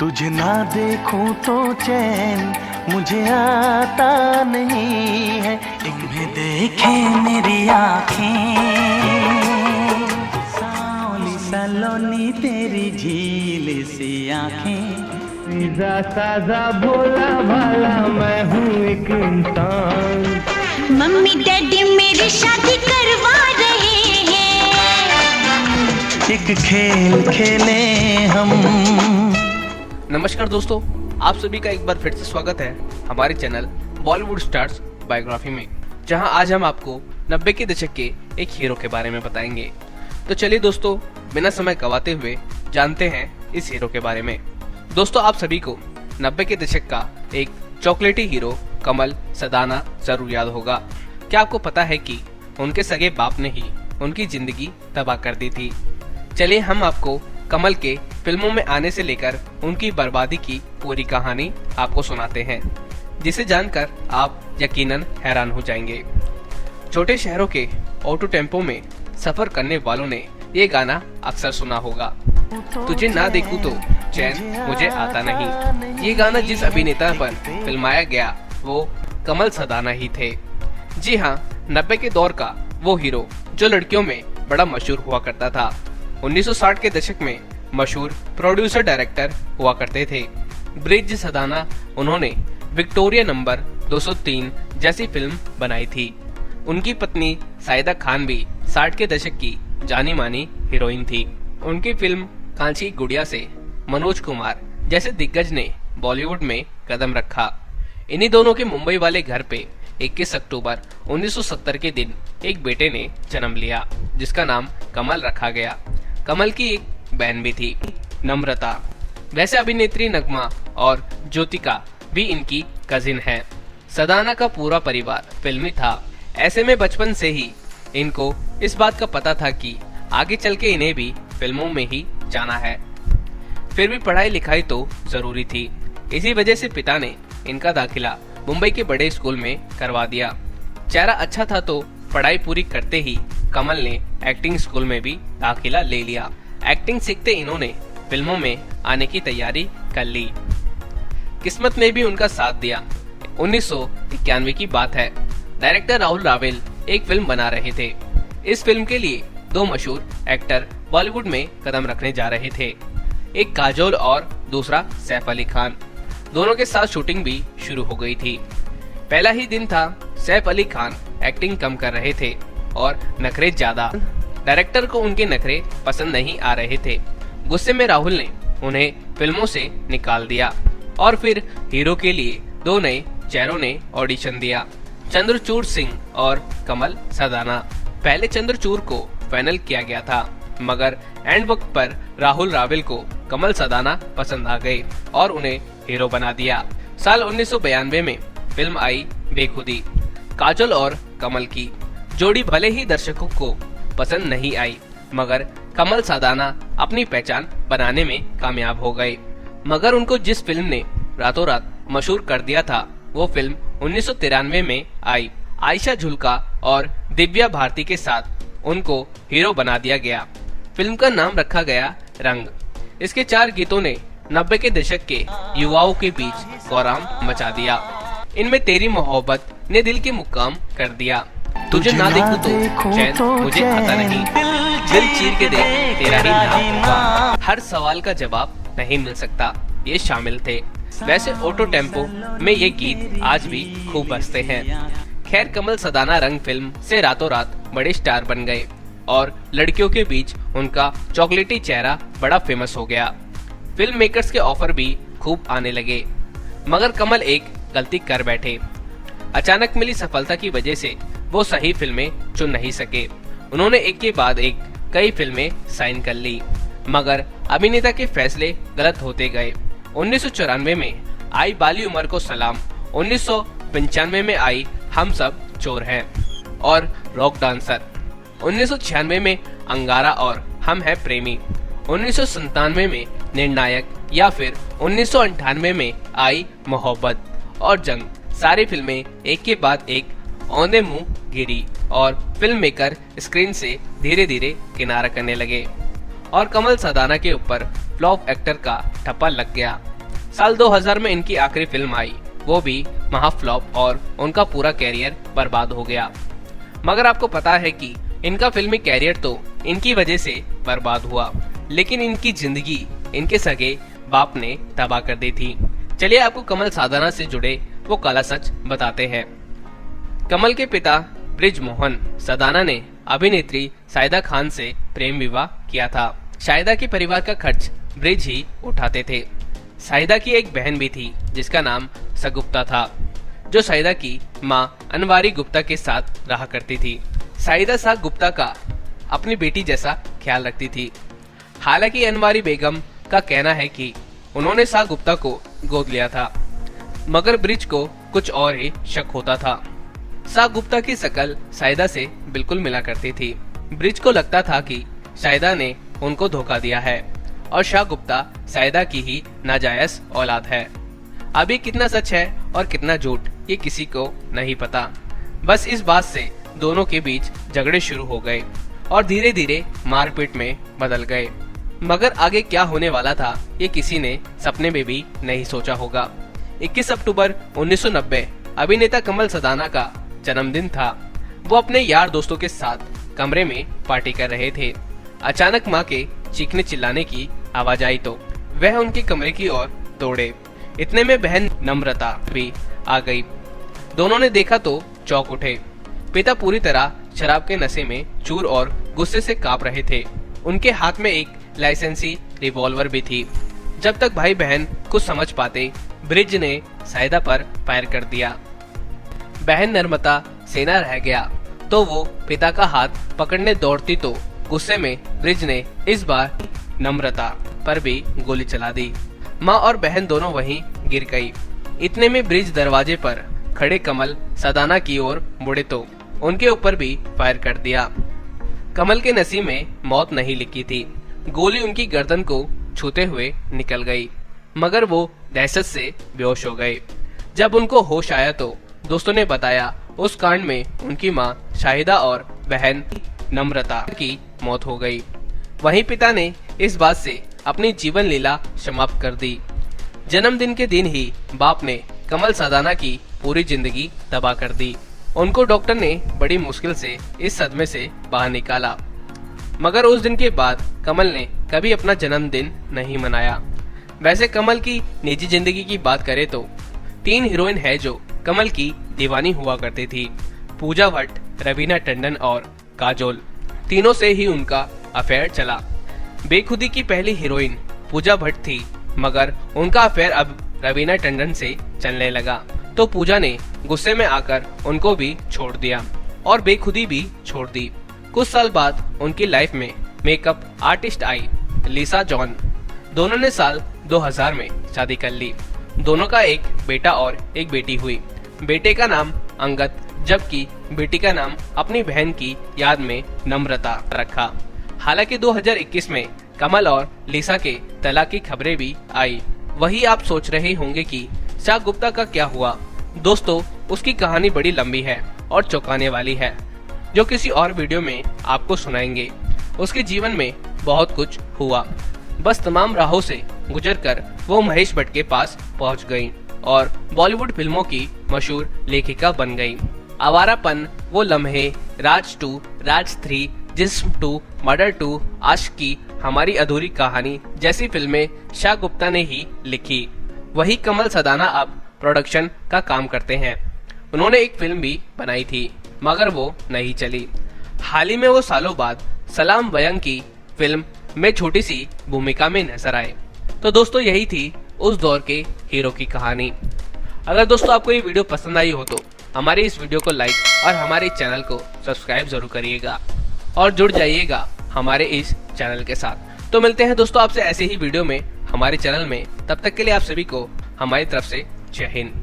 तुझे ना देखूं तो चैन मुझे आता नहीं है। तुम्हें देखे मेरी आँखें सावली सलोनी तेरी झील सी आँखें। सीधा साधा भोला भाला मैं हूँ एक इंसान। मम्मी डैडी मेरी शादी करवा रहे हैं। एक खेल खेले हम। नमस्कार दोस्तों, आप सभी का एक बार फिर से स्वागत है हमारे चैनल बॉलीवुड स्टार्स बायोग्राफी में, जहां आज हम आपको 90 के दशक के एक हीरो के बारे में बताएंगे। तो चलिए दोस्तों, बिना समय गवाते हुए जानते हैं इस हीरो के बारे में। दोस्तों, आप सभी को 90 के दशक का एक चॉकलेटी हीरो कमल सदाना जरूर याद होगा। क्या आपको पता है कि उनके सगे बाप ने ही उनकी जिंदगी तबाह कर दी थी। चलिए हम आपको कमल के फिल्मों में आने से लेकर उनकी बर्बादी की पूरी कहानी आपको सुनाते हैं, जिसे जानकर आप यकीनन हैरान हो जाएंगे। छोटे शहरों के ऑटो टेम्पो में सफर करने वालों ने ये गाना अक्सर सुना होगा। तुझे ना देखूं तो चैन मुझे आता नहीं। ये गाना जिस अभिनेता पर फिल्माया गया वो कमल सदाना ही थे। जी हाँ, 90 के दौर का वो हीरो जो लड़कियों में बड़ा मशहूर हुआ करता था। 1960 के दशक में मशहूर प्रोड्यूसर डायरेक्टर हुआ करते थे ब्रिज सदाना। उन्होंने विक्टोरिया नंबर 203 जैसी फिल्म बनाई थी। उनकी पत्नी साइदा खान भी 60 के दशक की जानी मानी हीरोइन थी। उनकी फिल्म कांची गुड़िया से मनोज कुमार जैसे दिग्गज ने बॉलीवुड में कदम रखा। इन्हीं दोनों के मुंबई वाले घर पे 21 अक्टूबर 1970 के दिन एक बेटे ने जन्म लिया, जिसका नाम कमल रखा गया। कमल की एक बहन भी थी, नम्रता। वैसे अभिनेत्री नगमा और ज्योतिका भी इनकी कजिन है। सदाना का पूरा परिवार फिल्मी था। ऐसे में बचपन से ही इनको इस बात का पता था कि आगे चल के इन्हें भी फिल्मों में ही जाना है। फिर भी पढ़ाई लिखाई तो जरूरी थी। इसी वजह से पिता ने इनका दाखिला मुंबई के बड़े स्कूल में करवा दिया। चेहरा अच्छा था तो पढ़ाई पूरी करते ही कमल ने एक्टिंग स्कूल में भी दाखिला ले लिया। एक्टिंग सीखते इन्होंने फिल्मों में आने की तैयारी कर ली। किस्मत ने भी उनका साथ दिया। 1991 की बात है। डायरेक्टर राहुल रावेल एक फिल्म बना रहे थे। इस फिल्म के लिए दो मशहूर एक्टर बॉलीवुड में कदम रखने जा रहे थे, एक काजोल और दूसरा सैफ अली खान। दोनों के साथ शूटिंग भी शुरू हो गई थी। पहला ही दिन था। सैफ अली खान एक्टिंग कम कर रहे थे और नखरे ज्यादा। डायरेक्टर को उनके नखरे पसंद नहीं आ रहे थे। गुस्से में राहुल ने उन्हें फिल्मों से निकाल दिया और फिर हीरो के लिए दो नए चेहरों ने ऑडिशन दिया, चंद्रचूड़ सिंह और कमल सदाना। पहले चंद्रचूड़ को फाइनल किया गया था, मगर एंड वक्त पर राहुल रावेल को कमल सदाना पसंद आ गए और उन्हें हीरो बना दिया। साल 1992 में फिल्म आई बेखुदी। काजोल और कमल की जोड़ी भले ही दर्शकों को पसंद नहीं आई, मगर कमल सदाना अपनी पहचान बनाने में कामयाब हो गए। मगर उनको जिस फिल्म ने रातों रात मशहूर कर दिया था वो फिल्म 1993 में आई। आयशा झुल्का और दिव्या भारती के साथ उनको हीरो बना दिया गया। फिल्म का नाम रखा गया रंग। इसके 4 गीतों ने 90 के दशक के युवाओं के बीच कोहराम मचा दिया। इनमें तेरी मोहब्बत ने दिल के मुकाम कर दिया। तुझे ना देखूं तो चैन मुझे आता नहीं, दिल चीर के देख तेरा ही नाम होगा, हर सवाल का जवाब नहीं मिल सकता, ये शामिल थे। वैसे ऑटो टेम्पो में ये गीत आज भी खूब बजते हैं। खैर, कमल सदाना रंग फिल्म से रातों रात बड़े स्टार बन गए और लड़कियों के बीच उनका चॉकलेटी चेहरा बड़ा फेमस हो गया। फिल्म मेकर्स के ऑफर भी खूब आने लगे, मगर कमल एक गलती कर बैठे। अचानक मिली सफलता की वजह से वो सही फिल्में चुन नहीं सके। उन्होंने एक के बाद एक कई फिल्में साइन कर ली, मगर अभिनेता के फैसले गलत होते गए। 1994 में आई बाली उमर को सलाम, 1995 में आई हम सब चोर हैं और रॉक डांसर, 1996 में अंगारा और हम हैं प्रेमी, 1997 में निर्णायक या फिर 1998 में आई मोहब्बत और जंग। सारी फिल्में एक के बाद एक औंधे मुंह गिरी और फिल्म मेकर स्क्रीन से धीरे धीरे किनारा करने लगे और कमल सदाना के ऊपर फ्लॉप एक्टर का ठप्पा लग गया। साल 2000 में इनकी आखिरी फिल्म आई, वो भी महाफ्लॉप और उनका पूरा कैरियर बर्बाद हो गया। मगर आपको पता है कि इनका फिल्मी कैरियर तो इनकी वजह से बर्बाद हुआ, लेकिन इनकी जिंदगी इनके सगे बाप ने तबाह कर दी थी। चलिए आपको कमल सादाना से जुड़े वो काला सच बताते हैं। कमल के पिता ब्रिज मोहन सदाना ने अभिनेत्री शाहिदा खान से प्रेम विवाह किया था। शाहिदा के परिवार का खर्च ब्रिज ही उठाते थे। शाहिदा की एक बहन भी थी जिसका नाम सगुप्ता था, जो शाहिदा की मां अनवारी गुप्ता के साथ रहा करती थी। शाहिदा सा गुप्ता का अपनी बेटी जैसा ख्याल रखती थी। हालांकि अनवारी बेगम का कहना है कि उन्होंने सा गुप्ता को गोद लिया था, मगर ब्रिज को कुछ और ही शक होता था। सा गुप्ता की शकल शाहिदा से बिल्कुल मिला करती थी। ब्रिज को लगता था कि शाहिदा ने उनको धोखा दिया है और शाह गुप्ता शाहिदा की ही नाजायज औलाद है। अभी कितना सच है और कितना झूठ ये किसी को नहीं पता। बस इस बात से दोनों के बीच झगड़े शुरू हो गए और धीरे धीरे मारपीट में बदल गए। मगर आगे क्या होने वाला था ये किसी ने सपने में भी नहीं सोचा होगा। 21 अक्टूबर 1990 अभिनेता कमल सदाना का जन्मदिन था। वो अपने यार दोस्तों के साथ कमरे में पार्टी कर रहे थे। अचानक माँ के चीखने चिल्लाने की आवाज आई तो वह उनके कमरे की ओर दौड़े। इतने में बहन नम्रता भी आ गई। दोनों ने देखा तो चौंक उठे। पिता पूरी तरह शराब के नशे में चूर और गुस्से से कांप रहे थे। उनके हाथ में एक लाइसेंसी रिवॉल्वर भी थी। जब तक भाई बहन कुछ समझ पाते, ब्रिज ने शाहिदा पर फायर कर दिया। बहन नर्मदा सेना रह गया तो वो पिता का हाथ पकड़ने दौड़ती तो गुस्से में ब्रिज ने इस बार नम्रता पर भी गोली चला दी। माँ और बहन दोनों वहीं गिर गई। इतने में ब्रिज दरवाजे पर खड़े कमल सदाना की ओर मुड़े तो उनके ऊपर भी फायर कर दिया। कमल के नसीब में मौत नहीं लिखी थी। गोली उनकी गर्दन को छूते हुए निकल गई, मगर वो दहशत से बेहोश हो गए। जब उनको होश आया तो दोस्तों ने बताया उस कांड में उनकी मां शाहिदा और बहन नम्रता की मौत हो गई। वहीं पिता ने इस बात से अपनी जीवन लीला समाप्त कर दी। जन्मदिन के दिन ही बाप ने कमल सदाना की पूरी जिंदगी तबाह कर दी। उनको डॉक्टर ने बड़ी मुश्किल से इस सदमे से बाहर निकाला, मगर उस दिन के बाद कमल ने कभी अपना जन्मदिन नहीं मनाया। वैसे कमल की निजी जिंदगी की बात करें तो 3 हीरोइन है जो कमल की दीवानी हुआ करती थी। पूजा भट्ट, रवीना टंडन और काजोल। तीनों से ही उनका अफेयर चला। बेखुदी की पहली हीरोइन पूजा भट्ट थी, मगर उनका अफेयर अब रवीना टंडन से चलने लगा तो पूजा ने गुस्से में आकर उनको भी छोड़ दिया और बेखुदी भी छोड़ दी। कुछ साल बाद उनकी लाइफ में makeup artist I Lisa John. दोनों ने साल 2000 में शादी कर ली। दोनों का एक बेटा और एक बेटी हुई। बेटे का नाम अंगद, जबकि बेटी का नाम अपनी बहन की याद में नम्रता रखा। हालांकि 2021 में कमल और लिसा के तलाक की खबरें भी आई। वही आप सोच रहे होंगे कि शाह गुप्ता का क्या हुआ। दोस्तों, उसकी कहानी बड़ी लंबी है और चौंकाने वाली है, जो किसी और वीडियो में आपको सुनाएंगे। उसके जीवन में बहुत कुछ हुआ, बस तमाम राहों से गुजरकर वो महेश भट्ट के पास पहुंच गई और बॉलीवुड फिल्मों की मशहूर लेखिका बन गई। आवारापन, वो लम्हे, राज 2, राज 3, जिस्म 2, मर्डर 2, आशिकी, हमारी अधूरी कहानी जैसी फिल्में शाह गुप्ता ने ही लिखी। वही कमल सदाना अब प्रोडक्शन का काम करते हैं। उन्होंने एक फिल्म भी बनाई थी, मगर वो नहीं चली। हाल ही में वो सालों बाद सलाम वयंग की फिल्म में छोटी सी भूमिका में नजर आए। तो दोस्तों, यही थी उस दौर के हीरो की कहानी। अगर दोस्तों आपको ये वीडियो पसंद आई हो तो हमारे इस वीडियो को लाइक और हमारे चैनल को सब्सक्राइब जरूर करिएगा और जुड़ जाइएगा हमारे इस चैनल के साथ। तो मिलते हैं दोस्तों आपसे ऐसे ही वीडियो में हमारे चैनल में। तब तक के लिए आप सभी को हमारी तरफ से जय हिंद।